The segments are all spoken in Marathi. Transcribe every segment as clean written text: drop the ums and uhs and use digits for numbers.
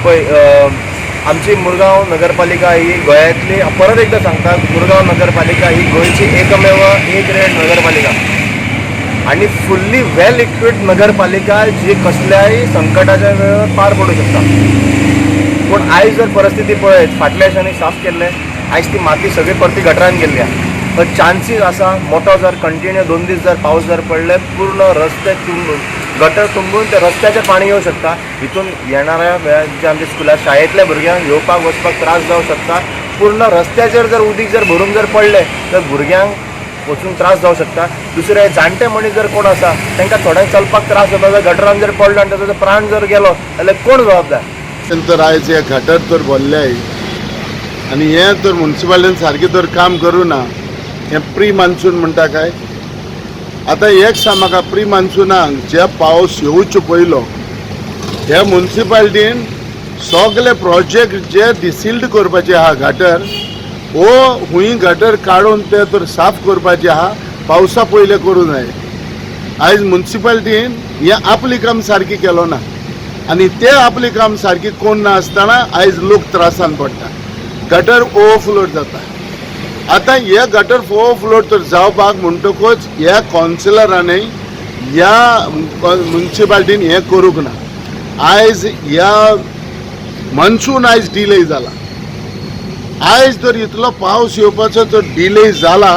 पळय आमची मुरगांव नगरपालिका ही गोंयांतली परत एकदा सांगता मुरगांव नगरपालिका ही गोंयची एकमेव ए ग्रेड नगरपालिका आणि फुल्ली वेल इक्विप्ड नगरपालिका जी कसल्याय संकटाच्या वेळार पार पडू शकता. पूण आयज जर परिस्थिती पळयत फाटल्या दिसांनी साफ केल्ले आयज ती माती सगळी परती गटरान गेल्ल्या. तर चान्सीस आसा मोठो जर कंटिन्यू 2 दीस जर पावस जर पडले पूर्ण रस्ते गटर तुंबून ते रस्त्याचेर पाणी येवं शकता. हितून येणाऱ्या वेळार जे आमच्या स्कुलार शाळेंतल्या भुरग्यांक येवपाक वचपाक त्रास जावं शकता. पूर्ण रस्त्याचेर जर उदीक जर भरून जर पडले तर भुरग्यांक वचून त्रास जावं शकता. दुसरे जाणटे मनीस जर कोण आसा तांकां थोड्यांक चलपाक त्रास जाता. जर गटरान जर पडलो आनी ताचो प्राण जर गेलो जाल्यार कोण जबाबदार. तर आयज हे गटर तर भरल्याय आनी हे तर म्युन्सिपालिटीन सारकें तर काम करूं ना. हे प्री मान्सून म्हणटा काय. आतां एक सांग म्हाका प्री मान्सूनाक जे पावस येवचे पयलो ह्या म्युन्सिपालिटीन सगळे प्रोजेक्ट जे डिसिल्ड करपाचे आहा गटर वो हुंय गटर काडून ते तर साफ करपाचे आहा पावसा पयले करूं जाय. आयज म्युन्सिपालिटीन हे आपली काम सारकी केलो ना आनी ते आपली काम सारकी कोण ना आसतना आयज लोक त्रासान पडटा. गटर ओवरफ्लो जाता. आतां हे गटर ओवरफ्लो तर जावपाक म्हणटकूच ह्या कावन्सिलरांनी ह्या म्युन्सिपालिटीन हें करूंक ना. आयज ह्या मान्सून आयज डिले जाला. आयज तर इतलो पावस येवपाचो जर डिले जाला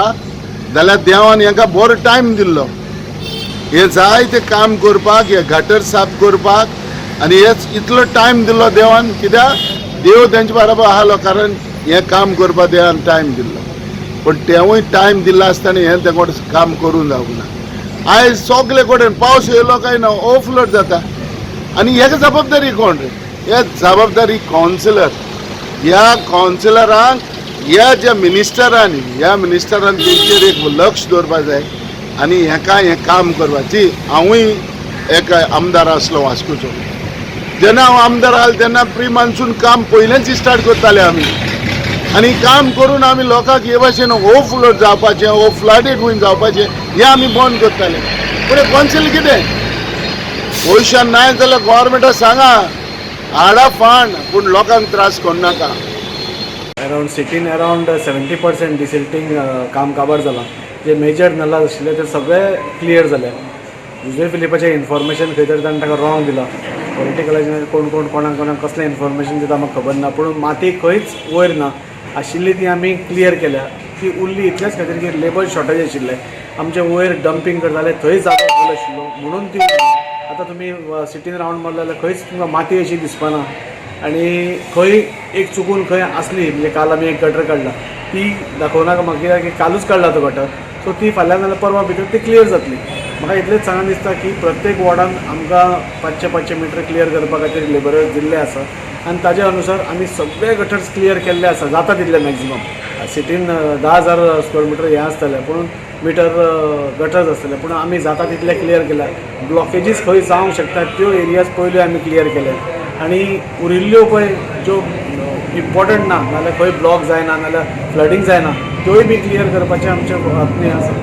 जाल्यार देवान हांकां बरो टायम दिल्लो हे जायते काम करपाक हे गटर साफ करपाक आनी हे इतलो टायम दिल्लो देवान. कित्याक देव तेंचे बरोबर आहालो कारण हें काम करपाक देवान टायम दिल्लो. पण तेवूय टायम दिल्लो आसतना हें तें काम करूं जावंक ना. आयज सगळे कडेन पावस येयलो काय ना ओवरफ्लो जाता आनी हेका जबाबदारी कोण रे. हे जबाबदारी कावन्सिलर. ह्या कावन्सिलरांक ह्या ज्या मिनिस्टरांनी ह्या मिनिस्टरान तेंचेर एक लक्ष दवरपाक जाय आनी हेका हें काम करपाची. हांवूय एक आमदार आसलो वास्कोचो. जेन्ना हांव आमदार आसलो तेन्ना प्री मान्सून काम पयलेंच स्टार्ट करताले आमी आनी काम करून आमी लोकांक हे भाशेन ओवरफ्लो जावपाचें ओ फ्लडीड खूंय जावपाचें हें आमी बंद करताले. पूण कावन्सील कितें पयशां नाय जाल्यार गव्हर्मेंटाक सांगा हाडा फंड पूण लोकांक त्रास कोन्नाका. अराउंड सिटीन अराउंड 70% डिसिल्टिंग काम काबार जालां. जे मेजर नला आशिल्ले ते सगळे क्लियर जाले. जुजे फिलिपाचें इन्फॉर्मेशन खंय तरी ताणें ताका रॉंग दिला. पॉलिटिकलाचेर कोण कोण कोणाक कोणाक कसलें इन्फॉर्मेशन दिता म्हाका खबर ना. पूण माती खंयच वयर ना आशिल्ली ती आमी क्लियर केल्या. ती उरली इतलेच खातीर की लेबर शॉर्टेज आशिल्ले. आमचे वयर डंपिंग करताले थंय जागो फूल आशिल्लो म्हणून ती आतां तुमी सिटीन रावंड मारले जाल्यार खंयच तुमकां माती अशी दिसपाना. आनी खंय एक चुकून खंय आसली म्हणजे काल आमी एक गटर काडला ती दाखोवनाका म्हाका कित्याक की कालूच काडला तो गटर. सो ती फाल्यां नाल्यार परवा भितर ती क्लियर जातली. म्हाका इतलेंच सांगून दिसता की प्रत्येक वॉर्डान आमकां 500 मिटर क्लियर करपा खातीर लेबरर्स दिल्ले आसा आनी ताज्या अनुसार आमी सगळे गटर्स क्लियर केल्ले आसा. जाता तितले मॅक्झिमम. सिटीन 10,000 स्क्वेअर मिटर हें आसतलें पूण मिटर गटर्स आसतले पूण आमी जाता तितले क्लियर केल्या. ब्लॉकेजीस खंय जावंक शकतात त्यो एरियाज पयल्यो आमी क्लियर केले आनी उरिल्ल्यो पळय ज्यो इम्पॉर्टंट ना नाल्यार खंय ब्लॉक जायना नाल्यार फ्लडींग जायना त्योय बी क्लियर करपाचें आमचें यत्न आसा.